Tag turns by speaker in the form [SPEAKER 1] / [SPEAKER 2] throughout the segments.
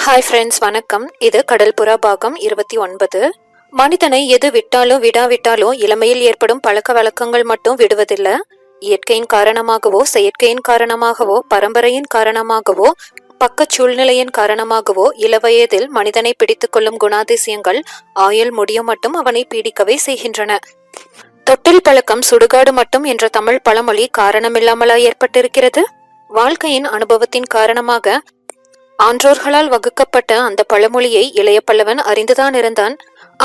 [SPEAKER 1] Hi friends, வணக்கம். இது கடல்புறா பாகம் 29. மனிதனை எது விட்டாலோ விடாவிட்டாலோ இளமையில் ஏற்படும் பழக்க வழக்கங்கள் மட்டும் விடுவதில்லை. இயற்கையின் காரணமாகவோ, செயற்கையின் காரணமாகவோ, பரம்பரையின் காரணமாகவோ, பக்க சூழ்நிலையின் காரணமாகவோ இளவயதில் மனிதனை பிடித்துக் கொள்ளும் குணாதிசயங்கள் ஆயுள் முடியும் மட்டும் அவனை பீடிக்கவே செய்கின்றன. தொட்டில் பழக்கம் சுடுகாடு மட்டும் என்ற தமிழ் பழமொழி காரணமில்லாமலா ஏற்பட்டிருக்கிறது? வாழ்க்கையின் அனுபவத்தின் காரணமாக ஆன்றோர்களால் வகுக்கப்பட்ட அந்த பழமொழியை இளைய பல்லவன் அறிந்துதான் இருந்தான்.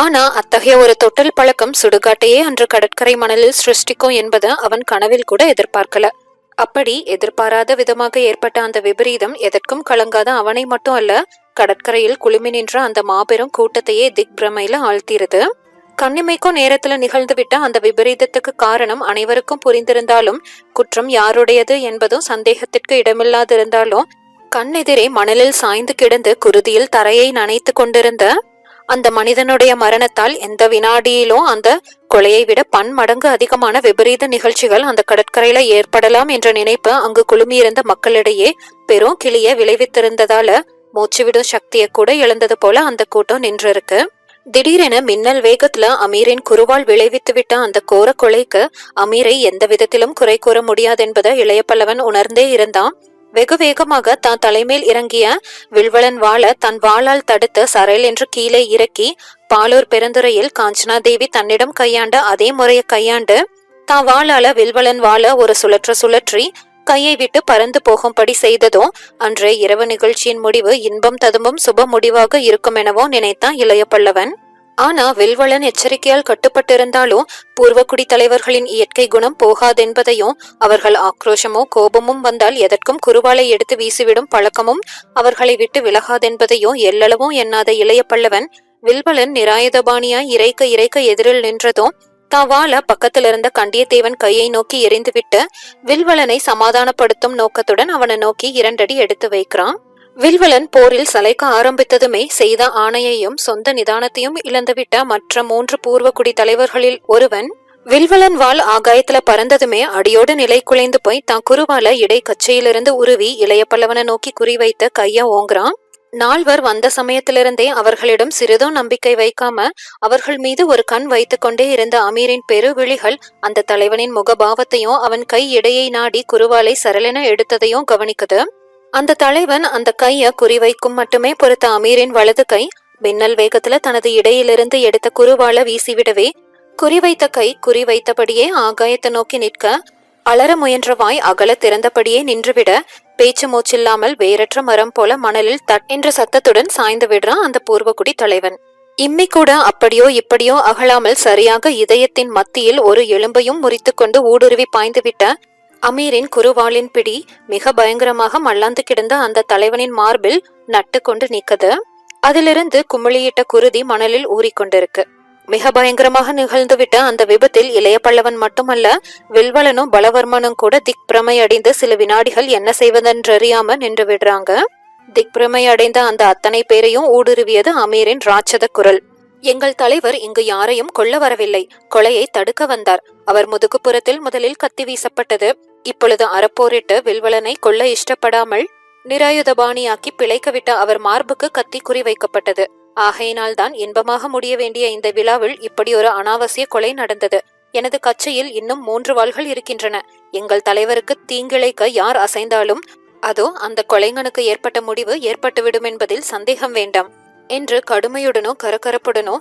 [SPEAKER 1] ஆனா அத்தகைய ஒரு தொட்டில் பழக்கம் சுடுகாட்டையே அன்று கடற்கரை மணலில் சிருஷ்டிக்கும் என்பதை அவன் கனவில் கூட எதிர்பார்க்கல. அப்படி எதிர்பாராத விதமாக ஏற்பட்ட அந்த விபரீதம் எதற்கும் கலங்காத அவனை மட்டும் அல்ல, கடற்கரையில் குழுமி நின்ற அந்த மாபெரும் கூட்டத்தையே திக் பிரமையில ஆழ்த்தியது. கண்ணிமைக்கும் நேரத்துல நிகழ்ந்துவிட்ட அந்த விபரீதத்துக்கு காரணம் அனைவருக்கும் புரிந்திருந்தாலும், குற்றம் யாருடையது என்பதும் சந்தேகத்திற்கு இடமில்லாதிருந்தாலும், கண்ணெதிரே மணலில் சாய்ந்து கிடந்து குருதியில் தரையை நனைத்து கொண்டிருந்த அந்த மனிதனுடைய மரணத்தால் எந்த வினாடியிலும் அந்த கொலையை விட பன்மடங்கு அதிகமான விபரீத நிகழ்ச்சிகள் அந்த கடற்கரையில ஏற்படலாம் என்ற நினைப்பு அங்கு குழுமியிருந்த மக்களிடையே பெரும் கிளிய விளைவித்திருந்ததால மூச்சுவிடும் சக்தியை கூட இழந்தது போல அந்த கூட்டம் நின்றிருக்கு. திடீரென மின்னல் வேகத்துல அமீரின் குருவால் விளைவித்துவிட்ட அந்த கோர கொலைக்கு அமீரை எந்த விதத்திலும் குறை கூற முடியாதென்பதை இளைய பல்லவன் உணர்ந்தே இருந்தான். வெகு வேகமாக தான் தலைமேல் இறங்கிய வில்வலன் வாழ தன் வாளால் தடுத்து சரையில் என்று கீழே இறக்கி பாலூர் பெருந்துறையில் காஞ்சனா தேவி தன்னிடம் கையாண்ட அதே முறையை கையாண்டு தான் வாளால வில்வலன் வாழ ஒரு சுழற்றி கையை விட்டு பறந்து போகும்படி செய்ததும் அன்றே இரவு நிகழ்ச்சியின் முடிவு இன்பம் ததும்பும் சுப முடிவாக இருக்கும் எனவோ நினைத்தான் இளைய பல்லவன். ஆனா வில்வலன் எச்சரிக்கையால் கட்டுப்பட்டிருந்தாலும் பூர்வக்குடி தலைவர்களின் இயற்கை குணம் போகாதென்பதையும், அவர்கள் ஆக்ரோஷமோ கோபமும் வந்தால் எதற்கும் குருவாலை எடுத்து வீசிவிடும் பழக்கமும் அவர்களை விட்டு விலகாதென்பதையும் எல்லளவும் எண்ணாத இளைய பல்லவன் வில்வலன் நிராயுதபாணியாய் இறைக்க எதிரில் நின்றதும் தாவால பக்கத்திலிருந்த கண்டியத்தேவன் கையை நோக்கி எறிந்துவிட்டு வில்வலனை சமாதானப்படுத்தும் நோக்கத்துடன் அவனை நோக்கி 2 அடி எடுத்து வைக்கிறான். வில்வலன் போரில் சளைக்க ஆரம்பித்ததுமே செய்த ஆணையையும் சொந்த நிதானத்தையும் இழந்துவிட்ட மற்ற 3 பூர்வக்குடி தலைவர்களில் ஒருவன் வில்வலன் வாள் ஆகாயத்துல பறந்ததுமே அடியோடு நிலை குலைந்து போய் தான் குருவால இடை கச்சையிலிருந்து உருவி இளைய பல்லவனை நோக்கி குறிவைத்த கைய ஓங்குறான். நால்வர் வந்த சமயத்திலிருந்தே அவர்களிடம் சிறிதும் நம்பிக்கை வைக்காம அவர்கள் மீது ஒரு கண் வைத்து கொண்டே இருந்த அமீரின் பெருவிழிகள் அந்த தலைவனின் முகபாவத்தையும் அவன் கை இடையை நாடி குருவாலை சரளென எடுத்ததையும் கவனிக்குது. அந்த தலைவன் அந்த கைய குறிவைக்கும் மட்டுமே பொறுத்த அமீரின் வலது கை மின்னல் வேகத்துல தனது இடையிலிருந்து எடுத்த குருவால வீசிவிடவே குறிவைத்த கை குறிவைத்தபடியே ஆகாயத்தை நோக்கி நிற்க அலற முயன்ற வாய் அகல திறந்தபடியே நின்றுவிட பேச்சு மூச்சில்லாமல் வேறற்ற மரம் போல மணலில் தட் என்ற சத்தத்துடன் சாய்ந்து விடுறான் அந்த பூர்வக்குடி தலைவன். இம்மி கூட அப்படியோ இப்படியோ அகலாமல் சரியாக இதயத்தின் மத்தியில் ஒரு எலும்பையும் முறித்து கொண்டு ஊடுருவி பாய்ந்துவிட்ட அமீரின் குருவாளின் பிடி மிக பயங்கரமாக மல்லாந்து கிடந்த அந்த தலைவனின் மார்பில் நட்டு கொண்டு நிற்குது. அதிலிருந்து குமிழியிட்ட குருதி மணலில் ஊறிக்கொண்டிருக்கு. மிக பயங்கரமாக நிகழ்ந்துவிட்ட அந்த விபத்தில் இளைய பல்லவன் மட்டுமல்ல, வில்வலனும் பலவர்மனும் கூட திக் பிரமை அடைந்து சில வினாடிகள் என்ன செய்வதென்றறியாம நின்று விடுறாங்க. திக் பிரமை அடைந்த அந்த அத்தனை பேரையும் ஊடுருவியது அமீரின் ராட்சத குரல். எங்கள் தலைவர் இங்கு யாரையும் கொல்ல வரவில்லை, கொலையை தடுக்க வந்தார். அவர் முதுகுப்புறத்தில் முதலில் கத்தி வீசப்பட்டது. இப்பொழுது அறப்போரிட்டு வில்வலனை கொல்ல இஷ்டப்படாமல் நிராயுதபாணியாக்கி பிழைக்க விட்ட அவர் மார்புக்கு கத்தி குறி வைக்கப்பட்டது. ஆகையினால்தான் இன்பமாக முடிய வேண்டிய இந்த விழாவில் இப்படி ஒரு அனாவசிய கொலை நடந்தது. எனது கச்சையில் இன்னும் 3 வாள்கள் இருக்கின்றன. எங்கள் தலைவருக்கு தீங்கிழைக்க யார் அசைந்தாலும் அதோ அந்த கொலைங்கனுக்கு ஏற்பட்ட முடிவு ஏற்பட்டுவிடும் என்பதில் சந்தேகம் வேண்டாம் என்று கடுமையுடனோ கரகரப்புடனோ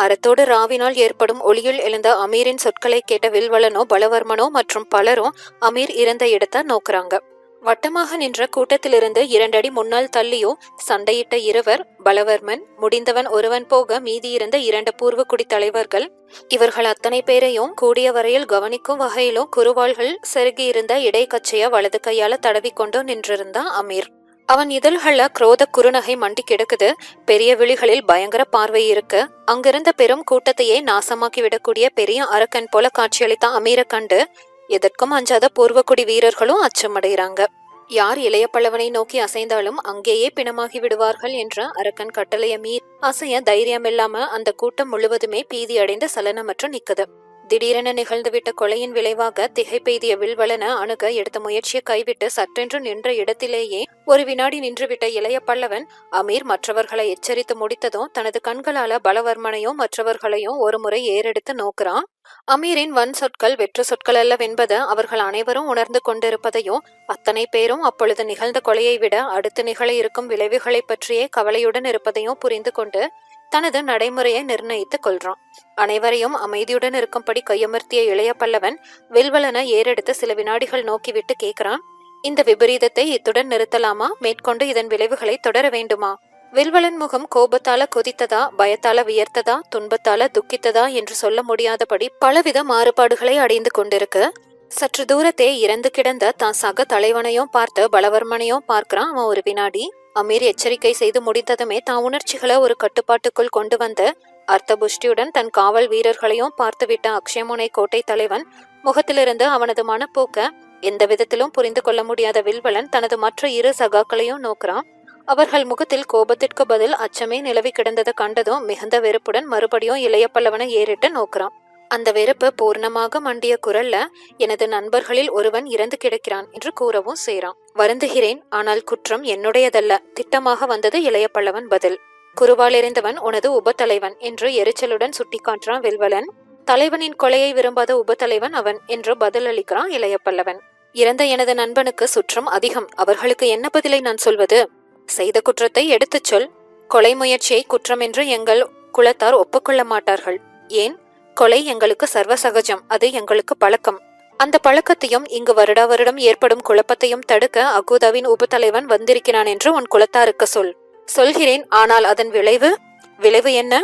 [SPEAKER 1] அறத்தோடு ராவினால் ஏற்படும் ஒளியில் எழுந்த அமீரின் சொற்களை கேட்ட வில்வலனோ பலவர்மனோ மற்றும் பலரும் அமீர் இருந்த இடத்தை நோக்குறாங்க. வட்டமாக நின்ற கூட்டத்திலிருந்து 2 அடி முன்னால் தள்ளியோ சண்டையிட்ட இருவர், பலவர்மன் முடிந்தவன் ஒருவன் போக மீதியிருந்த 2 பூர்வக்குடி தலைவர்கள். இவர்கள் அத்தனை பேரையும் கூடிய வரையில் கவனிக்கும் வகையிலும் குருவாள்கள் செருகியிருந்த இடை கச்சைய வலது கையால தடவிக்கொண்டு நின்றிருந்தான் அமீர். அவன் இதழ்கள குரோத குறுநகை மண்டி கிடக்குது. பெரிய விழிகளில் பயங்கர பார்வை இருக்கு. அங்கிருந்த பெரும் கூட்டத்தையே நாசமாக்கி விடக்கூடிய பெரிய அரக்கன் போல காட்சியளித்த அமீரை கண்டு எதற்கும் அஞ்சாத பூர்வக்குடி வீரர்களும் அச்சமடைகிறாங்க. யார் இளைய பல்லவனை நோக்கி அசைந்தாலும் அங்கேயே பிணமாகி விடுவார்கள் என்ற அரக்கன் கட்டளைய மீறி அசைய தைரியமில்லாம அந்த கூட்டம் முழுவதுமே பீதி அடைந்த சலனமற்று நிக்குது. திடீரென நிகழ்ந்துவிட்ட கொலையின் விளைவாக திகைப்பெய்திய வில்வலன அணுக எடுத்த முயற்சியை கைவிட்டு சற்றென்று நின்ற இடத்திலேயே ஒரு வினாடி நின்றுவிட்ட இளைய பல்லவன் அமீர் மற்றவர்களை எச்சரித்து முடித்ததும் தனது கண்களால பலவர்மனையும் மற்றவர்களையும் ஒரு முறை ஏறெடுத்து நோக்குறான். அமீரின் வன் சொற்கள் வெற்று சொற்கள் அல்லவென்பது அவர்கள் அனைவரும் உணர்ந்து கொண்டிருப்பதையும் அத்தனை பேரும் அப்பொழுது நிகழ்ந்த கொலையை விட அடுத்து நிகழ இருக்கும் விளைவுகளை பற்றியே கவலையுடன் இருப்பதையும் புரிந்து கொண்டு தனது நடைமுறையை நிர்ணயித்துக் கொள்றான். அனைவரையும் அமைதியுடன் இருக்கும்படி கையமர்த்திய இளைய பல்லவன் வில்வலனை ஏறெடுத்து சில வினாடிகள் நோக்கிவிட்டு கேட்கிறான், இந்த விபரீதத்தை இத்துடன் நிறுத்தலாமா, மேற்கொண்டு இதன் விளைவுகளை தொடர வேண்டுமா? வில்வலன் முகம் கோபத்தால கொதித்ததா, பயத்தால வியர்த்ததா, துன்பத்தால துக்கித்ததா என்று சொல்ல முடியாதபடி பலவித மாறுபாடுகளை அடைந்து கொண்டிருக்கு. சற்று தூரத்தே இறந்து கிடந்த தான் சக தலைவனையும் பார்த்து பலவர்மனையும் பார்க்கிறான் அவன் ஒரு வினாடி. அமீர் எச்சரிக்கை செய்து முடித்ததுமே தான் உணர்ச்சிகளை ஒரு கட்டுப்பாட்டுக்குள் கொண்டு வந்து அர்த்தபுஷ்டியுடன் தன் காவல் வீரர்களையும் பார்த்துவிட்ட அக்ஷயமுனை கோட்டை தலைவன் முகத்திலிருந்து அவனது மனப்போக்க எந்த விதத்திலும் புரிந்து கொள்ள முடியாத வில்வலன் தனது மற்ற இரு சகாக்களையும் நோக்குறான். அவர்கள் முகத்தில் கோபத்திற்கு பதில் அச்சமே நிலவி கிடந்ததை கண்டதும் மிகுந்த வெறுப்புடன் மறுபடியும் இளைய பல்லவனை ஏறிட்டு நோக்குறான். அந்த வெறுப்பு பூர்ணமாக மண்டிய குரல்ல, எனது நண்பர்களில் ஒருவன் இறந்து கிடக்கிறான் என்று கூறவும் செய்றான். வருந்துகிறேன், ஆனால் குற்றம் என்னுடையதல்ல, திட்டமாக வந்தது இளைய பல்லவன் பதில். குருவால் எறிந்தவன் உனது உபத்தலைவன் என்று எரிச்சலுடன் சுட்டிக்காட்டுறான் வில்வலன். தலைவனின் கொலையை விரும்பாத உபத்தலைவன் அவன் என்று பதில் அளிக்கிறான் இளைய பல்லவன். இறந்த எனது நண்பனுக்கு சுற்றம் அதிகம், அவர்களுக்கு என்ன பதிலை நான் சொல்வது? செய்த குற்றத்தை எடுத்துச் சொல். கொலை முயற்சியை குற்றம் என்று எங்கள் குலத்தார் ஒப்புக்கொள்ள மாட்டார்கள். ஏன்? கொலை எங்களுக்கு சர்வசகஜம், அது எங்களுக்கு பழக்கம். அந்த பழக்கத்தையும் இங்கு வருடா வருடம் ஏற்படும் குழப்பத்தையும் தடுக்க அகூதாவின் உபத்தலைவன் வந்திருக்கிறான் என்று உன் குலத்தாருக்கு சொல். சொல்கிறேன், ஆனால் அதன் விளைவு என்ன?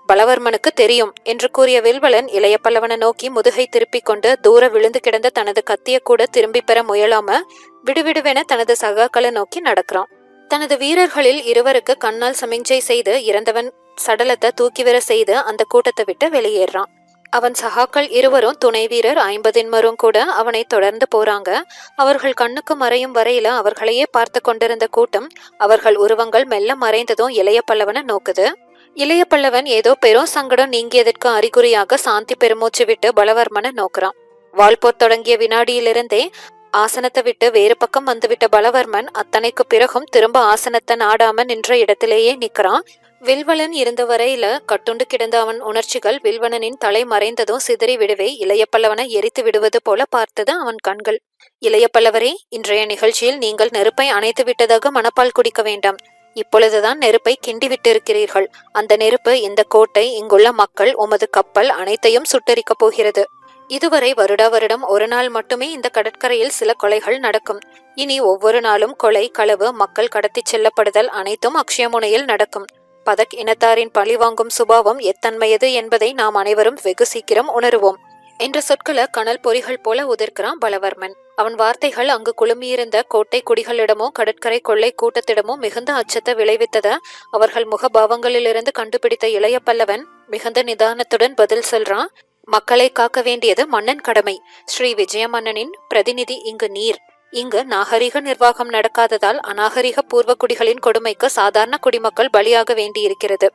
[SPEAKER 1] பலவர்மனுக்கு தெரியும் என்று கூறிய வில்வலன் இளைய பல்லவனை நோக்கி முதுகை திருப்பிக் கொண்டு தூர விழுந்து கிடந்த தனது கத்திய கூட திரும்பி பெற முயலாம விடுவிடுவென தனது சகாக்களை நோக்கி நடக்கிறான். தனது வீரர்களில் இருவருக்கு கண்ணால் சமிஞ்சை செய்து இறந்தவன் சடலத்தை தூக்கி வர செய்து அந்த கூட்டத்தை விட்டு வெளியேறான். அவன் சகாக்கள் இருவரும் துணை வீரர் 50 கூட அவனை தொடர்ந்து போறாங்க. அவர்கள் கண்ணுக்கு மறையும் வரையில அவர்களையே பார்த்து கொண்டிருந்த கூட்டம் அவர்கள் உருவங்கள் மெல்ல மறைந்ததும் இளைய பல்லவனை நோக்குது. இளைய பல்லவன் ஏதோ பெரும் சங்கடம் நீங்கியதற்கு அறிகுறியாக சாந்தி பெருமூச்சு விட்டு பலவர்மனை நோக்குறான். வால்போர் தொடங்கிய வினாடியிலிருந்தே ஆசனத்தை விட்டு வேறு பக்கம் வந்துவிட்ட பலவர்மன் அத்தனைக்கு பிறகும் திரும்ப ஆசனத்தை நாடாம நின்ற இடத்திலேயே நிக்கிறான். வில்வலன் இருந்த வரையில கட்டுண்டு கிடந்த அவன் உணர்ச்சிகள் வில்வலனின் தலை மறைந்ததும் சிதறி விடுவே இளைய பல்லவனை எரித்து விடுவது போல பார்த்தது அவன் கண்கள். இளைய பல்லவரே, இன்றைய நிகழ்ச்சியில் நீங்கள் நெருப்பை அணைத்து விட்டதாக மனப்பால் குடிக்க வேண்டாம். இப்பொழுதுதான் நெருப்பை கிண்டி விட்டிருக்கிறீர்கள். அந்த நெருப்பு இந்த கோட்டை, இங்குள்ள மக்கள், உமது கப்பல் அனைத்தையும் சுட்டரிக்கப் போகிறது. இதுவரை வருடா வருடம் ஒரு நாள் மட்டுமே இந்த கடற்கரையில் சில கொலைகள் நடக்கும். இனி ஒவ்வொரு நாளும் கொலை, களவு, மக்கள் கடத்தி செல்லப்படுதல் அனைத்தும் அக்ஷயமுனையில் நடக்கும். பதக் இனத்தாரின் பழிவாங்கும் சுபாவம் எத்தன்மையது என்பதை நாம் அனைவரும் வெகு சீக்கிரம் உணருவோம் என்ற சொற்களை கனல் பொறிகள் போல உதிர்க்கிறான் பலவர்மன். அவன் வார்த்தைகள் அங்கு குழுமியிருந்த கோட்டை குடிகளிடமோ கடற்கரை கொள்ளை கூட்டத்திடமோ மிகுந்த அச்சத்தை விளைவித்தத அவர்கள் முகபாவங்களிலிருந்து கண்டுபிடித்த இளைய பல்லவன் மிகுந்த நிதானத்துடன் பதில் சொல்றான். மக்களை காக்க வேண்டியது மன்னன் கடமை. ஸ்ரீ விஜய மன்னனின் பிரதிநிதி இங்கு நீர். இங்கு நாகரிக நிர்வாகம் நடக்காததால் அநாகரிக பூர்வ குடிகளின் கொடுமைக்கு சாதாரண குடிமக்கள் பலியாக வேண்டியிருக்கிறது.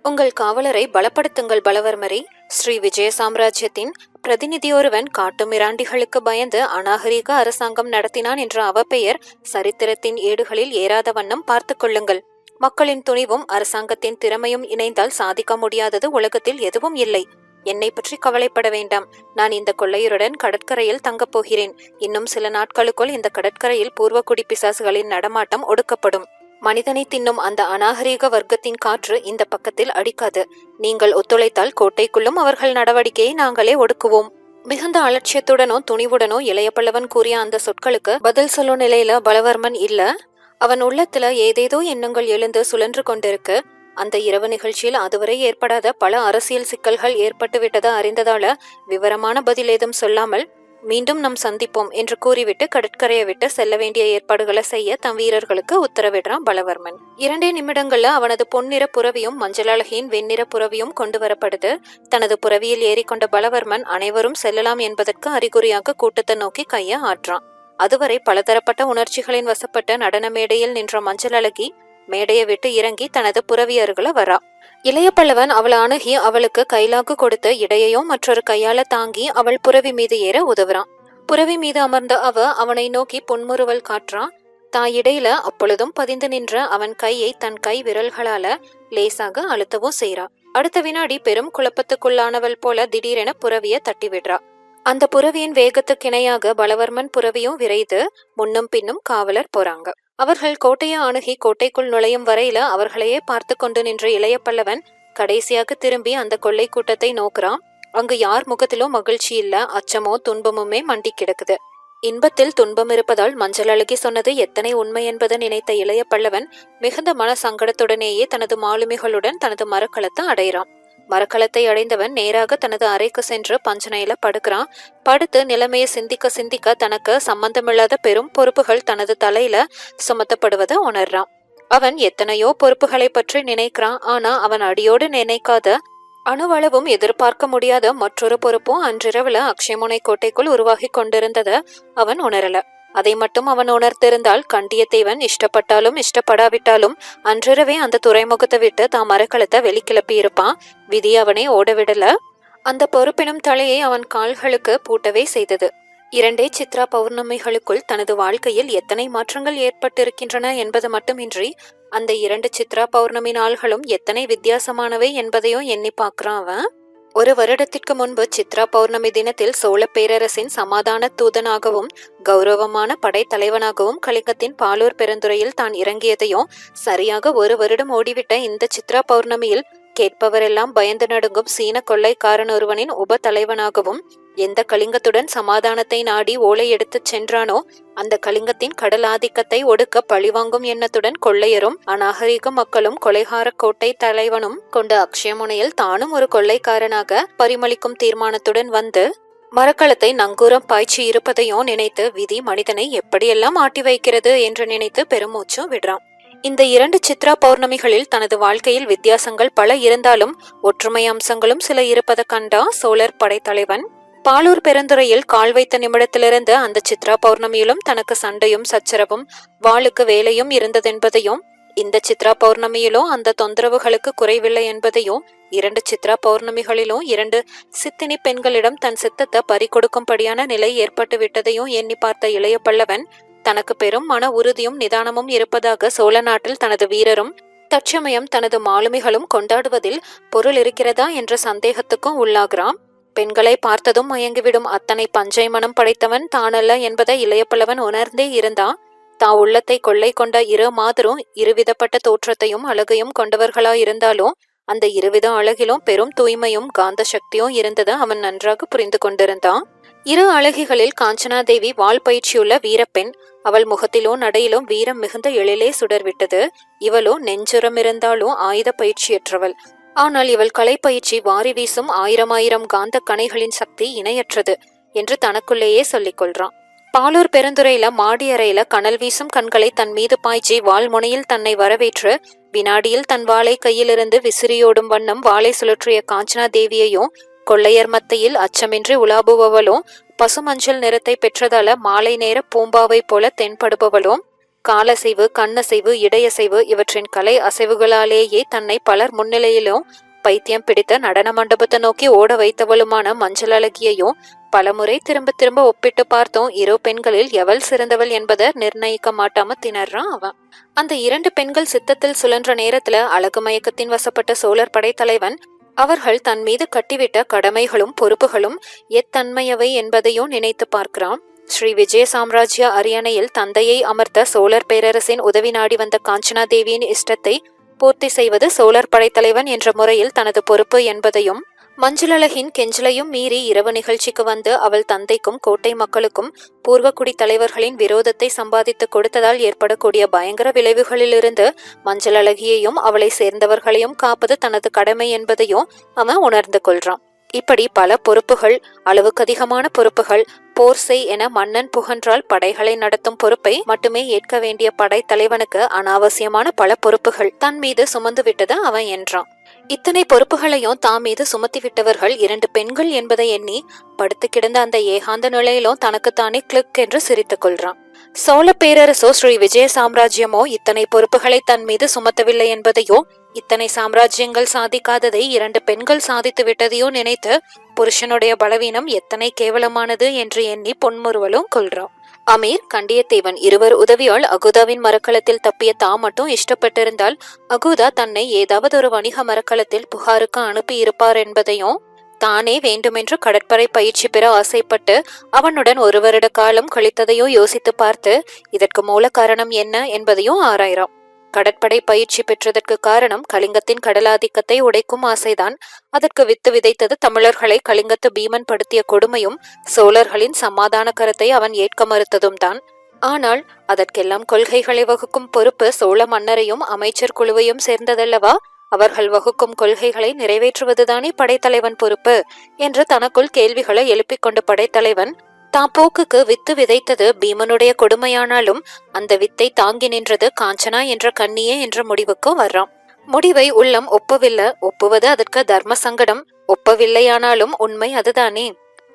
[SPEAKER 1] உங்கள் காவலரை பலப்படுத்துங்கள் பலவர்மரே. ஸ்ரீ விஜய சாம்ராஜ்யத்தின் பிரதிநிதியொருவன் காட்டு மிராண்டிகளுக்கு பயந்து அநாகரிக அரசாங்கம் நடத்தினான் என்ற அவப்பெயர் சரித்திரத்தின் ஏடுகளில் ஏறாத வண்ணம் பார்த்து கொள்ளுங்கள். மக்களின் துணிவும் அரசாங்கத்தின் திறமையும் இணைந்தால் சாதிக்க முடியாதது உலகத்தில் எதுவும் இல்லை. என்னை பற்றி கவலைப்பட வேண்டாம். நான் இந்த கொள்ளையருடன் கடற்கரையில் தங்கப் போகிறேன். இன்னும் சில நாட்களுக்குள் இந்த கடற்கரையில் பூர்வக்குடி பிசாசுகளின் நடமாட்டம் ஒடுக்கப்படும். மனிதனை தின்னும் அந்த அநாகரீக வர்க்கத்தின் காற்று இந்த பக்கத்தில் அடிக்காது. நீங்கள் ஒத்துழைத்தால் கோட்டைக்குள்ளும் அவர்கள் நடவடிக்கையை நாங்களே ஒடுக்குவோம். மிகுந்த அலட்சியத்துடனோ துணிவுடனோ இளைய பல்லவன் கூறிய அந்த சொற்களுக்கு பதில் சொல்லும் நிலையில பலவர்மன் இல்ல. அவன் உள்ளத்துல ஏதேதோ எண்ணங்கள் எழுந்து சுழன்று கொண்டிருக்கு. அந்த இரவு நிகழ்ச்சியில் அதுவரை ஏற்படாத பல அரசியல் சிக்கல்கள் ஏற்பட்டுவிட்டதை அறிந்ததால விவரமான பதில் ஏதும் சொல்லாமல் மீண்டும் நாம் சந்திப்போம் என்று கூறிவிட்டு கடற்கரையை விட்டு செல்ல வேண்டிய ஏற்பாடுகளை செய்ய தம் வீரர்களுக்கு உத்தரவிடுறான் பலவர்மன். 2 நிமிடங்கள்ல அவனது பொன்னிற புறவியும் மஞ்சள் அழகியின் வெண்ணிற புறவியும் கொண்டு வரப்படுது. தனது புறவியில் ஏறிக்கொண்ட பலவர்மன் அனைவரும் செல்லலாம் என்பதற்கு அறிகுறியாக கூட்டத்தை நோக்கி கைய ஆற்றான். அதுவரை பலதரப்பட்ட உணர்ச்சிகளின் வசப்பட்ட நடன மேடையில் நின்ற மஞ்சள் அழகி மேடையை விட்டு இறங்கி தனது புறவியர்களை வரா. இளைய பல்லவன் அவளை அணுகி அவளுக்கு கைலாகு கொடுத்து இடையையோ மற்றொரு கையால தாங்கி அவள் புரவி மீது ஏற உதவுறான். புரவி மீது அமர்ந்த அவனை நோக்கி புன்முறுவல் காட்டுறான். தாயிடையில அப்பொழுதும் பதிந்து நின்ற அவன் கையை தன் கை விரல்களால லேசாக அழுத்தவும் செய்றா. அடுத்த வினாடி பெரும் குழப்பத்துக்குள்ளானவள் போல திடீரென புரவிய தட்டி விடுறா. அந்த புரவியின் வேகத்துக்கிணையாக பலவர்மன் புரவியும் விரைந்து முன்னும் பின்னும் காவலர் போறாங்க. அவர்கள் கோட்டையை அணுகி கோட்டைக்குள் நுழையும் வரையில அவர்களையே பார்த்து கொண்டு நின்ற இளைய பல்லவன் கடைசியாக திரும்பி அந்த கொள்ளை கூட்டத்தை நோக்குறான். அங்கு யார் முகத்திலும் மகிழ்ச்சி இல்ல, அச்சமோ துன்பமுமே மண்டி கிடக்குது. இன்பத்தில் துன்பம் இருப்பதால் மஞ்சள் அழகி சொன்னது எத்தனை உண்மை என்பதை நினைத்த இளைய பல்லவன் மிகுந்த மன சங்கடத்துடனேயே தனது மாலுமிகளுடன் தனது மரக்களத்தை அடைகிறான். மரக்களத்தை அடைந்தவன் நேராக தனது அறைக்கு சென்று பஞ்சனையில படுக்கிறான். படுத்து நிலைமையை சிந்திக்க சிந்திக்க தனக்கு சம்பந்தமில்லாத பெரும் பொறுப்புகள் தனது தலையில சுமத்தப்படுவதை உணர்றான். அவன் எத்தனையோ பொறுப்புகளை பற்றி நினைக்கிறான். ஆனா அவன் அடியோடு நினைக்காத, அணுவளவும் எதிர்பார்க்க முடியாத மற்றொரு பொறுப்பும் அன்றிரவுல அக்ஷயமுனை கோட்டைக்குள் உருவாகி கொண்டிருந்தத அவன் உணரல. அதை மட்டும் அவன் உணர்ந்திருந்தால் கண்டியத்தேவன் இஷ்டப்பட்டாலும் இஷ்டப்படாவிட்டாலும் அன்றிரவே அந்த துறைமுகத்தை விட்டு தான் மரக்களத்தை வெளிக்கிளப்பி இருப்பான். விதி அவனை ஓடவிடல. அந்த பொறுப்பினும் தலையை அவன் கால்களுக்கு பூட்டவே செய்தது. 2 சித்ரா பௌர்ணமிகளுக்குள் தனது வாழ்க்கையில் எத்தனை மாற்றங்கள் ஏற்பட்டிருக்கின்றன என்பது மட்டுமின்றி அந்த 2 சித்ரா பௌர்ணமி நாள்களும் எத்தனை வித்தியாசமானவை என்பதையும் எண்ணி பார்க்கிறான் அவன். 1 வருடத்திற்கு முன்பு சித்ரா பௌர்ணமி தினத்தில் சோழ பேரரசின் சமாதான தூதனாகவும் கௌரவமான படைத்தலைவனாகவும் கலிங்கத்தின் பாலூர் பெருந்துறையில் தான் இறங்கியதையும் சரியாக 1 வருடம் ஓடிவிட்ட இந்த சித்ரா பௌர்ணமியில் கேட்பவரெல்லாம் பயந்து நடுங்கும் சீன கொள்ளைக்காரன் ஒருவனின் உப தலைவனாகவும் எந்த கலிங்கத்துடன் சமாதானத்தை நாடி ஓலை எடுத்துச் சென்றானோ அந்த கலிங்கத்தின் கடல் ஆதிக்கத்தை ஒடுக்க பழிவாங்கும் எண்ணத்துடன் கொள்ளையரும் அநாகரிக மக்களும் கொலைகார கோட்டை தலைவனும் கொண்ட அக்ஷயமுனையில் தானும் ஒரு கொள்ளைக்காரனாக பரிமளிக்கும் தீர்மானத்துடன் வந்து மரக்களத்தை நங்கூரம் பாய்ச்சி இருப்பதையும் நினைத்து விதி மனிதனை எப்படியெல்லாம் ஆட்டி வைக்கிறது என்று நினைத்து பெருமூச்சும் விடுறான். இந்த 2 சித்ரா பௌர்ணமிகளில் தனது வாழ்க்கையில் வித்தியாசங்கள் பல இருந்தாலும் ஒற்றுமை அம்சங்களும் சில இருப்பதை கண்டா சோழர் படைத்தலைவன். பாலூர் பெருந்துறையில் கால் வைத்த நிமிடத்திலிருந்து அந்த சித்ரா பௌர்ணமியிலும் தனக்கு சண்டையும் சச்சரவும் வாளுக்கு வேலையும் இருந்ததென்பதையும் இந்த சித்ரா பௌர்ணமியிலும் அந்த தொந்தரவுகளுக்கு குறைவில்லை என்பதையும் 2 சித்ரா பௌர்ணமிகளிலும் 2 சித்தினி பெண்களிடம் தன் சித்தத்தை பறிகொடுக்கும்படியான நிலை ஏற்பட்டு விட்டதையும் எண்ணி பார்த்த இளைய பல்லவன் தனக்கு பெரும் மன உறுதியும் நிதானமும் இருப்பதாக சோழ நாட்டில் தனது வீரரும் தற்சமயம் தனது மாலுமிகளும் கொண்டாடுவதில் பொருள் இருக்கிறதா என்ற சந்தேகத்துக்கும் உள்ளாகிறான். பெண்களை பார்த்ததும் மயங்கிவிடும் அத்தனை பஞ்சை மனம் படைத்தவன் தானல்ல என்பதை இளைய பல்லவன் உணர்ந்தே இருந்தான். தான் உள்ளத்தை கொள்ளை கொண்ட 2 மாதரும் இருவிதப்பட்ட தோற்றத்தையும் அழகையும் கொண்டவர்களாயிருந்தாலும் அந்த இருவித அழகிலும் பெரும் தூய்மையும் காந்த சக்தியும் இருந்ததை அவன் நன்றாக புரிந்து கொண்டிருந்தான். 2 அழகிகளில் காஞ்சனாதேவி வாள் பயிற்சியுள்ள வீரப்பெண். அவள் முகத்திலும் நடையிலும் வீரம் மிகுந்த எழிலே சுடர்விட்டது. இவளோ நெஞ்சுரம் இருந்தாலும் ஆயுத பயிற்சியற்றவள். ஆனால் இவள் கலை பயிற்சி வாரி வீசும் 1000 காந்த கணைகளின் சக்தி இணையற்றது என்று தனக்குள்ளேயே சொல்லிக் கொள்றான். பாலூர் பெருந்துறையில மாடி அறையில கனல் வீசும் கண்களை தன் மீது பாய்ச்சி வாள் முனையில் தன்னை வரவேற்று வினாடியில் தன் வாளை கையிலிருந்து விசிறியோடும் வண்ணம் வாளை சுழற்றிய காஞ்சனா தேவியையும் கொள்ளையர் மத்தையில் அச்சமின்றி உலாபுபவளும் பசுமஞ்சள் நிறத்தை பெற்றதால மாலை நேர பூம்பாவை போல தென்படுபவளும் காலசைவு கண்ணசைவு இடையசைவு இவற்றின் கலை அசைவுகளாலேயே தன்னை பலர் முன்னிலையிலும் பைத்தியம் பிடித்த நடன மண்டபத்தை நோக்கி ஓட வைத்தவளுமான மஞ்சள் அழகியையும் பலமுறை திரும்ப திரும்ப ஒப்பிட்டு பார்த்தோம். 2 பெண்களில் எவள் சிறந்தவள் என்பதை நிர்ணயிக்க மாட்டாம திணறான் அவன். அந்த 2 பெண்கள் சித்தத்தில் சுழன்ற நேரத்துல அழகு மயக்கத்தின் வசப்பட்ட சோழர் படைத்தலைவன் அவர்கள் தன் மீது கட்டிவிட்ட கடமைகளும் பொறுப்புகளும் எத்தன்மையவை என்பதையும் நினைத்து பார்க்கிறான். ஸ்ரீ விஜய சாம்ராஜ்ய அரியணையில் தந்தையை அமர்த்த சோழர் பேரரசின் உதவி நாடி வந்த காஞ்சனா தேவியின் இஷ்டத்தை பூர்த்தி செய்வது சோழர் படைத்தலைவன் என்ற முறையில் தனது பொறுப்பு என்பதையும் மஞ்சளழகின் கெஞ்சலையும் மீறி இரவு நிகழ்ச்சிக்கு வந்து அவள் தந்தைக்கும் கோட்டை மக்களுக்கும் பூர்வக்குடி தலைவர்களின் விரோதத்தை சம்பாதித்து கொடுத்ததால் ஏற்படக்கூடிய பயங்கர விளைவுகளிலிருந்து மஞ்சளழகியையும் அவளை சேர்ந்தவர்களையும் காப்பது தனது கடமை என்பதையும் அவன் உணர்ந்து கொள்றான். இப்படி பல பொறுப்புகள், அளவுக்கு அதிகமான பொறுப்புகள், போர் செய் என மன்னன் புகன்றால் படைகளை நடத்தும் பொறுப்பை மட்டுமே ஏற்க வேண்டிய படைத்தலைவனுக்கு அனாவசியமான பல பொறுப்புகள் தன் மீது சுமந்து விட்டது அவன் என்றான். இத்தனை பொறுப்புகளையும் தான் மீது சுமத்தி விட்டவர்கள் 2 பெண்கள் என்பதை எண்ணி படுத்து கிடந்த அந்த ஏகாந்த நிலையிலும் தனக்குத்தானே கிளிக் என்று சிரித்துக் கொள்றான். சோழ பேரரசோ ஸ்ரீ விஜய சாம்ராஜ்யமோ இத்தனை பொறுப்புகளை தன் மீது சுமத்தவில்லை என்பதையோ, இத்தனை சாம்ராஜ்யங்கள் சாதிக்காததை 2 பெண்கள் சாதித்து விட்டதையோ நினைத்து புருஷனுடைய பலவீனம் எத்தனை கேவலமானது என்று எண்ணி பொன்முறுவலும் கொள்றான். அமீர், கண்டியத்தேவன் இருவர் உதவியால் அகுதாவின் மரக்கலத்தில் தப்பிய தாம் மட்டும் இஷ்டப்பட்டிருந்தால் அகுதா தன்னை ஏதாவது ஒரு வணிக மரக்கலத்தில் புகாருக்கு அனுப்பி இருப்பார் என்பதையும், தானே வேண்டுமென்று கடற்படை பயிற்சி பெற ஆசைப்பட்டு அவனுடன் 1 வருட காலம் கழித்ததையோ யோசித்து பார்த்து இதற்கு மூல காரணம் என்ன என்பதையும் ஆராய்றான். கடற்படை பயிற்சி பெற்றதற்கு காரணம் கலிங்கத்தின் கடலாதிக்கத்தை உடைக்கும் ஆசைதான். அதற்கு வித்து விதைத்தது தமிழர்களை கலிங்கத்து பீமன் படுத்திய கொடுமையும் சோழர்களின் சமாதான கருத்தை அவன் ஏற்க மறுத்ததும் தான். ஆனால் அதற்கெல்லாம் கொள்கைகளை வகுக்கும் பொறுப்பு சோழ மன்னரையும் அமைச்சர் குழுவையும் சேர்ந்ததல்லவா? அவர்கள் வகுக்கும் கொள்கைகளை நிறைவேற்றுவதுதானே படைத்தலைவன் பொறுப்பு என்று தனக்குள் கேள்விகளை எழுப்பிக் கொண்ட படைத்தலைவன் தாப்போக்குக்கு வித்து விதைத்தது பீமனுடைய கொடுமையானாலும் அந்த வித்தை தாங்கி நின்றது காஞ்சனா என்ற கண்ணியே என்ற முடிவுக்கு வர்றான். முடிவை உள்ளம் ஒப்பவில்லை, ஒப்புவது அதற்கு தர்ம சங்கடம். ஒப்பவில்லையானாலும் உண்மை அதுதானே.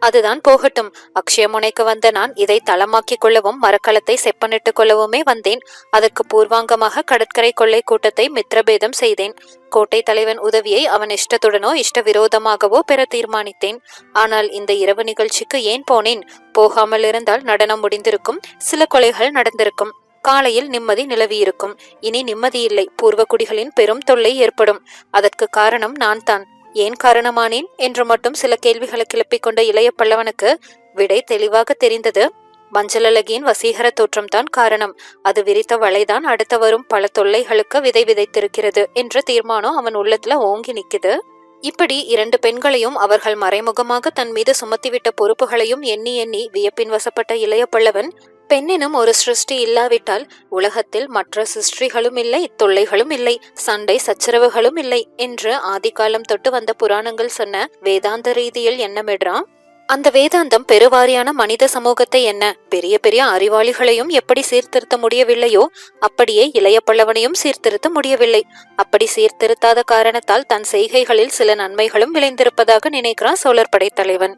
[SPEAKER 1] அதுதான் போகட்டும். அக்ஷயமுனைக்கு வந்த நான் இதை தளமாக்கிக் கொள்ளவும் மரக்கலத்தை செப்பனிட்டுக் கொள்ளவுமே வந்தேன். அதற்கு பூர்வாங்கமாக கடற்கரை கொள்ளை கூட்டத்தை மித்திரபேதம் செய்தேன். கோட்டை தலைவன் உதவியை அவன் இஷ்டத்துடனோ இஷ்ட விரோதமாகவோ பெற தீர்மானித்தேன். ஆனால் இந்த இரவு நிகழ்ச்சிக்கு ஏன் போனேன்? போகாமல் இருந்தால் நடனம் முடிந்திருக்கும், சில கொலைகள் நடந்திருக்கும், காலையில் நிம்மதி நிலவியிருக்கும். இனி நிம்மதி இல்லை, பூர்வகுடிகளின் பெரும் தொல்லை ஏற்படும். அதற்கு காரணம் நான் தான். ஏன் காரணமானேன் என்று மட்டும் சில கேள்விகளை கிளப்பிக் கொண்ட இளைய பல்லவனுக்கு விடை தெளிவாக தெரிந்தது. மஞ்சளழகியின் வசீகர தோற்றம்தான் காரணம். அது விரித்த வலைதான் அடுத்த வரும் பல தொல்லைகளுக்கு விதை விதைத்திருக்கிறது என்ற தீர்மானம் அவன் உள்ளத்துல ஓங்கி நிக்குது. இப்படி 2 பெண்களையும் அவர்கள் மறைமுகமாக தன் மீது சுமத்திவிட்ட பொறுப்புகளையும் எண்ணி எண்ணி வியப்பின் வசப்பட்ட இளைய பல்லவன், பெண்ணினும் ஒரு சிருஷ்டி இல்லாவிட்டால் உலகத்தில் மற்ற சிருஷ்டிகளும் இல்லை, தொல்லைகளும் இல்லை, சண்டை சச்சரவுகளும் இல்லை என்று ஆதிகாலம் தொட்டு வந்த புராணங்கள் சொன்ன வேதாந்த ரீதியில் எண்ணமிடுறான். அந்த வேதாந்தம் பெருவாரியான மனித சமூகத்தை என்ன பெரிய பெரிய அறிவாளிகளையும் எப்படி சீர்திருத்த முடியவில்லையோ அப்படியே இளைய பல்லவனையும் சீர்திருத்த முடியவில்லை. அப்படி சீர்திருத்தாத காரணத்தால் தன் செய்கைகளில் சில நன்மைகளும் விளைந்திருப்பதாக நினைக்கிறான் சோழர் படைத்தலைவன்.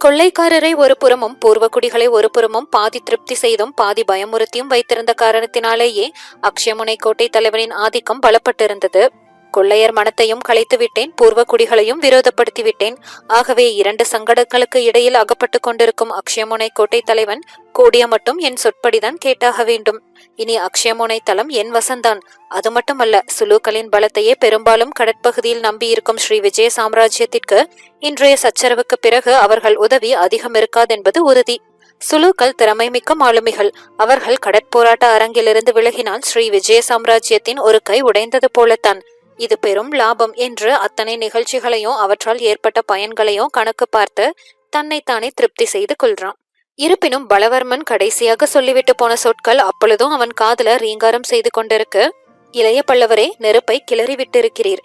[SPEAKER 1] கொள்ளைக்காரரை ஒரு புறமும் பூர்வகுடிகளை ஒரு புறமும் பாதி திருப்தி செய்தும் பாதி பயமுறுத்தியும் வைத்திருந்த காரணத்தினாலேயே அக்ஷயமுனை கோட்டை தலைவனின் ஆதிக்கம் பலப்பட்டிருந்தது. கொள்ளையர் மனத்தையும் கலைத்து விட்டேன், பூர்வகுடிகளையும் விரோதப்படுத்தி விட்டேன். ஆகவே 2 சங்கடங்களுக்கு இடையில் அகப்பட்டு கொண்டிருக்கும் அக்ஷயமுனை கோட்டை தலைவன் கூடிய மட்டும் என் சொற்படிதான் கேட்டாக வேண்டும். இனி அக்ஷயமுனை தலம் என் வசந்தான். அது மட்டுமல்ல, சுலூக்களின் பலத்தையே பெரும்பாலும் கடற்பகுதியில் நம்பியிருக்கும் ஸ்ரீ விஜய சாம்ராஜ்யத்திற்கு இன்றைய சச்சரவுக்கு பிறகு அவர்கள் உதவி அதிகம் இருக்காதென்பது உறுதி. சுலூக்கள் திறமை மிக்க மாலுமிகள். அவர்கள் கடற்போராட்ட அரங்கிலிருந்து விலகினால் ஸ்ரீ விஜய சாம்ராஜ்யத்தின் ஒரு கை உடைந்தது போலத்தான். இது பெரும் லாபம் என்று அத்தனை நிகழ்ச்சிகளையும் அவற்றால் ஏற்பட்ட பயன்களையும் கணக்கு பார்த்து தன்னைத்தானே திருப்தி செய்து கொள்றான். இருப்பினும் பலவர்மன் கடைசியாக சொல்லிவிட்டு போன சொற்கள் அப்பொழுதும் அவன் காதுல ரீங்காரம் செய்து கொண்டிருக்கு. இளைய பல்லவரே, நெருப்பை கிளறி விட்டிருக்கிறீர்.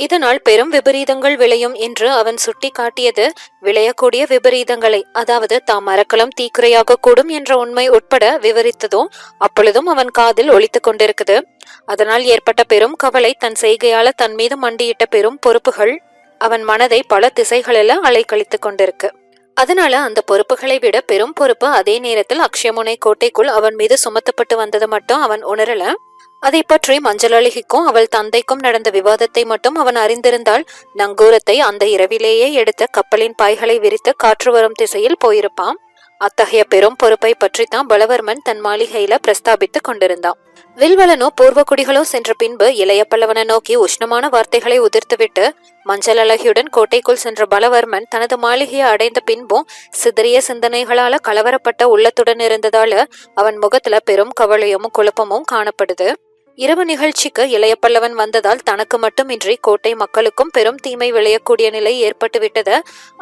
[SPEAKER 1] இதனால் பெரும் விபரீதங்கள் விளையும் என்று அவன் சுட்டி காட்டியது விளையக்கூடிய விபரீதங்களை, அதாவது தாம் மரக்கலம் தீக்குறையாக கூடும் என்ற உண்மை உட்பட விவரித்ததும் அப்பொழுதும் அவன் காதில் ஒலித்து கொண்டிருக்குது. அதனால் ஏற்பட்ட பெரும் கவலை, தன் செய்கையால தன் மீது மண்டியிட்ட பெரும் பொறுப்புகள் அவன் மனதை பல திசைகளில அலைக்கழித்து கொண்டிருக்கு. அதனால அந்த பொறுப்புகளை விட பெரும் பொறுப்பு அதே நேரத்தில் அக்ஷயமுனை கோட்டைக்குள் அவன் மீது சுமத்தப்பட்டு வந்தது மட்டும் அவன் உணரல. அதை பற்றி மஞ்சளழகிக்கும் அவள் தந்தைக்கும் நடந்த விவாதத்தை மட்டும் அவன் அறிந்திருந்தால் நங்கூரத்தை அந்த இரவிலேயே எடுத்து கப்பலின் பாய்களை விரித்து காற்று வரும் திசையில் போயிருப்பான். அத்தகைய பெரும் பொறுப்பை பற்றித்தான் பலவர்மன் தன் மாளிகையில பிரஸ்தாபித்து கொண்டிருந்தான். வில்வலனோ பூர்வகுடிகளோ சென்ற பின்பு இளைய பல்லவனை நோக்கி உஷ்ணமான வார்த்தைகளை உதிர்த்துவிட்டு மஞ்சளழகியுடன் கோட்டைக்குள் சென்ற பலவர்மன் தனது மாளிகையை அடைந்த பின்பும் சிதறிய சிந்தனைகளால கலவரப்பட்ட உள்ளத்துடன் இருந்ததால அவன் முகத்துல பெரும் கவலையும் குழப்பமும் காணப்படுது. இரவு நிகழ்ச்சிக்கு இளைய பல்லவன் வந்ததால் தனக்கு மட்டுமின்றி கோட்டை மக்களுக்கும் பெரும் தீமை விளையக்கூடிய நிலை ஏற்பட்டு விட்டத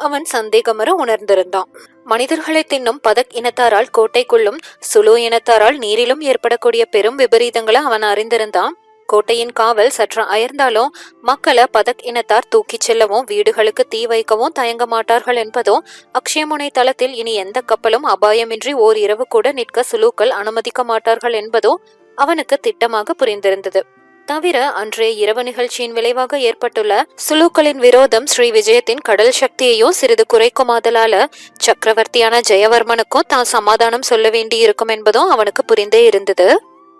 [SPEAKER 1] அவன் சந்தேகமற உணர்ந்திருந்தான். மனிதர்களை தின்னும் பதக் இனத்தாரால் கோட்டைக்குள்ளும் சுலு இனத்தாரால் நீரிலும் ஏற்படக்கூடிய பெரும் விபரீதங்களை அவன் அறிந்திருந்தான். கோட்டையின் காவல் சற்று அயர்ந்தாலும் மக்களை பதக் இனத்தார் தூக்கிச் செல்லவும் வீடுகளுக்கு தீ வைக்கவும் தயங்க மாட்டார்கள் என்பதும் அக்ஷயமுனை தளத்தில் இனி எந்த கப்பலும் அபாயமின்றி ஓர் இரவு கூட நிற்க சுலூக்கள் அனுமதிக்க மாட்டார்கள் என்பதும் அவனுக்கு திட்டமாக புரிந்திருந்தது. தவிர அன்றைய இரவு நிகழ்ச்சியின் விளைவாக ஏற்பட்டுள்ள சுலூக்களின் விரோதம் ஸ்ரீ விஜயத்தின் கடல் சக்தியையும் சிறிது குறைக்குமாதலால சக்கரவர்த்தியான ஜெயவர்மனுக்கும் தான் சமாதானம் சொல்ல வேண்டி இருக்கும் என்பதும் அவனுக்கு புரிந்தே இருந்தது.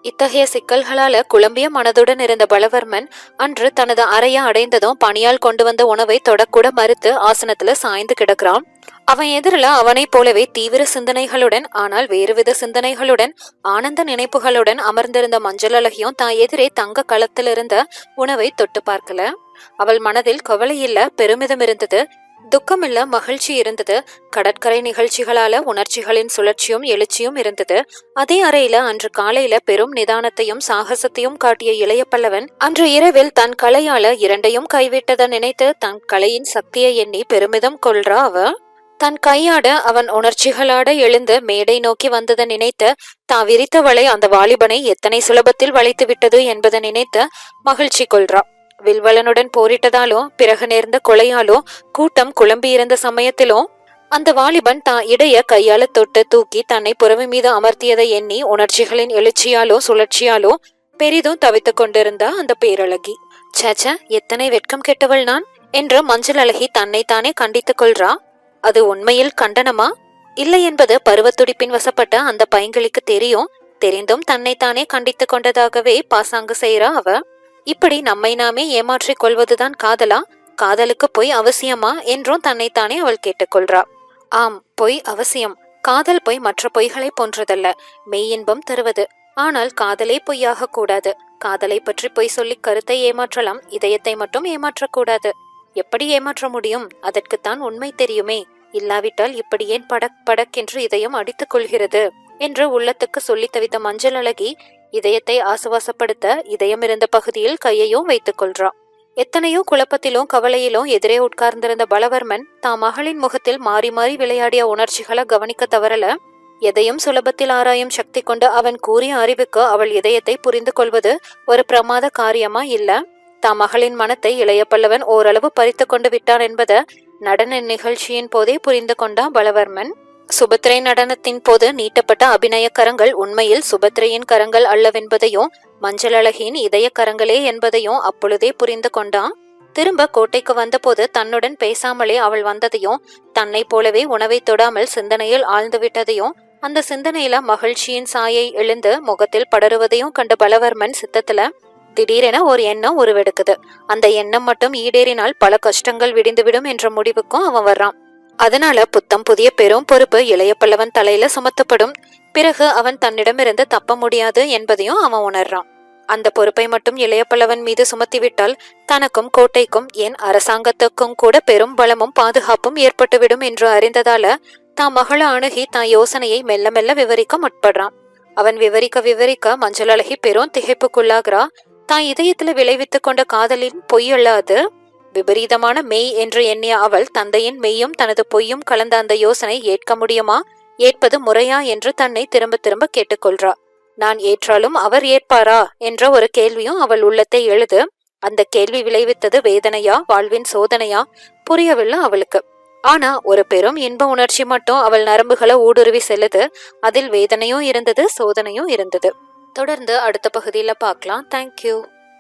[SPEAKER 1] இத்தகைய சிக்கல்களால குழம்பிய மனதுடன் இருந்த பலவர்மன் அன்று தனது அறையை அடைந்ததும் பணியால் கொண்டு வந்த உணவை தொடக்கூட மறுத்து ஆசனத்துல சாய்ந்து கிடக்கிறான். அவன் எதிரில அவனை போலவே தீவிர சிந்தனைகளுடன், ஆனால் வேறுவித சிந்தனைகளுடன், ஆனந்த நினைப்புகளுடன் அமர்ந்திருந்த மஞ்சளழகியும் தான் எதிரே தங்க களத்திலிருந்த உணவை தொட்டு பார்க்கல. அவள் மனதில் கவலை இல்ல, பெருமிதம் இருந்தது, துக்கமில்ல, மகிழ்ச்சி இருந்தது. கடற்கரை நிகழ்ச்சிகளால உணர்ச்சிகளின் சுழற்சியும் எழுச்சியும் இருந்தது. அதே அறையில அன்று காலையில பெரும் நிதானத்தையும் சாகசத்தையும் காட்டிய இளைய பல்லவன் அன்று இரவில் தன் கலையால இரண்டையும் கைவிட்டதை நினைத்து தன் கலையின் சக்தியை எண்ணி பெருமிதம் கொள்றா அவ. தன் கையாட அவன் உணர்ச்சிகளாட எழுந்து மேடை நோக்கி வந்ததை நினைத்து தான் விரித்தவளை அந்த வாலிபனை எத்தனை சுலபத்தில் வளைத்து விட்டது என்பதை நினைத்து மகிழ்ச்சி கொள்றா. வில்வலனுடன் போரிட்டதாலும் பிறகு நேர்ந்த கொலையாலோ கூட்டம் குழம்பியிருந்த சமயத்திலும் அந்த வாலிபன் தான் இடைய கையால தொட்டு தூக்கி தன்னை புறவி மீது அமர்த்தியதை எண்ணி உணர்ச்சிகளின் எழுச்சியாலோ சுழற்சியாலோ பெரிதும் தவித்து கொண்டிருந்தா அந்த பேரழகி. சேச்ச, எத்தனை வெட்கம் கெட்டவள் நான் என்று மஞ்சள் அழகி தன்னைத்தானே கண்டித்துக் கொள்றா. அது உண்மையில் கண்டனமா இல்லை என்பது பருவத்துடிப்பின் வசப்பட்ட அந்த பையங்களுக்கு தெரியும். தெரிந்தும் தன்னைத்தானே கண்டித்து கொண்டதாகவே பாசாங்கு செய்யறா அவ. இப்படி நம்மை நாமே ஏமாற்றிக் கொள்வதுதான் காதலா? காதலுக்கு பொய் அவசியமா என்றும் தன்னைத்தானே அவள் கேட்டுக்கொள்றா. ஆம், பொய் அவசியம். காதல் பொய் மற்ற பொய்களை போன்றதல்ல, மெய்யின்பம் தருவது. ஆனால் காதலே பொய்யாக கூடாது. காதலை பற்றி பொய் சொல்லி கருத்தை ஏமாற்றலாம், இதயத்தை மட்டும் ஏமாற்றக்கூடாது. எப்படி ஏமாற்ற முடியும்? அதற்குத்தான் உண்மை தெரியுமே. இல்லாவிட்டால் இப்படி ஏன் படக் படக் என்று இதயம் அடித்துக் கொள்கிறது என்று உள்ளத்துக்கு சொல்லி தவித்த மஞ்சள் அழகி இதயத்தை ஆசுவாசப்படுத்த இதயம் இருந்த பகுதியில் கையையும் வைத்துக் கொள்றா. எத்தனையோ குழப்பத்திலும் கவலையிலும் எதிரே உட்கார்ந்திருந்த பலவர்மன் தான் மகளின் முகத்தில் மாறி மாறி விளையாடிய உணர்ச்சிகளை கவனிக்க தவறல. எதையும் சுலபத்தில் ஆராயும் சக்தி கொண்டு அவன் கூறிய அறிவுக்கு அவள் இதயத்தை புரிந்து கொள்வது ஒரு பிரமாத காரியமா இல்ல. தான் மகளின் மனத்தை இளைய பல்லவன் ஓரளவு பறித்து கொண்டு விட்டான் என்பதை நடன நிகழ்ச்சியின் போதே புரிந்து கொண்டான் பலவர்மன். சுபத்திரை நடனத்தின் போது நீட்டப்பட்ட அபிநய கரங்கள் உண்மையில் சுபத்திரையின் கரங்கள் அல்லவென்பதையும் மஞ்சள் அழகியின் இதய கரங்களே என்பதையும் அப்பொழுதே புரிந்து கொண்டான். திரும்ப கோட்டைக்கு வந்தபோது தன்னுடன் பேசாமலே அவள் வந்ததையும், தன்னை போலவே உணவை தொடாமல் சிந்தனையில் ஆழ்ந்து விட்டதையும், அந்த சிந்தனையில மகிழ்ச்சியின் சாயை எழுந்து முகத்தில் படருவதையும் கண்ட பலவர்மன் சித்தத்துல திடீரென ஒரு எண்ணம் உருவெடுக்குது. அந்த எண்ணம் மட்டும் ஈடேறினால் பல கஷ்டங்கள் விடிந்துவிடும் என்ற முடிவுக்கும் அவன் வர்றான். அதனால புத்தம் புதிய பெரும் பொறுப்பு இளைய பல்லவன் தலையில சுமத்தப்படும். பிறகு அவன் தன்னிடமிருந்து தப்ப முடியாது என்பதையும் அவன் உணர்றான். அந்த பொறுப்பை மட்டும் இளைய பல்லவன் மீது சுமத்திவிட்டால் தனக்கும் கோட்டைக்கும் ஏன் அரசாங்கத்துக்கும் கூட பெரும் பலமும் பாதுகாப்பும் ஏற்பட்டுவிடும் என்று அறிந்ததால தான் மகளை அணுகி தான் யோசனையை மெல்ல மெல்ல விவரிக்க முற்படுறான். அவன் விவரிக்க விவரிக்க மஞ்சள் அழகி பெரும் திகைப்புக்குள்ளாகிறா. தான் இதயத்துல விளைவித்து கொண்ட காதலின் பொய்யல்லாது விபரீதமான மெய் என்று எண்ணிய அவள் தந்தையின் மெய்யும் தனது பொய்யும் கலந்த அந்த யோசனை ஏற்க முடியுமா, ஏற்பது முறையா என்று தன்னை திரும்ப திரும்ப கேட்டுக்கொள்றா. நான் ஏற்றாலும் அவர் ஏற்பாரா என்ற ஒரு கேள்வியும் அவள் உள்ளத்தை எழுது. அந்த கேள்வி விளைவித்தது வேதனையா, வாழ்வின் சோதனையா, புரியவில்லை அவளுக்கு. ஆனா ஒரு பெரும் இன்ப உணர்ச்சி மட்டும் அவள் நரம்புகளை ஊடுருவி செல்லுது. அதில் வேதனையும் இருந்தது, சோதனையும் இருந்தது. தொடர்ந்து அடுத்த பகுதியில பார்க்கலாம். தேங்க்யூ.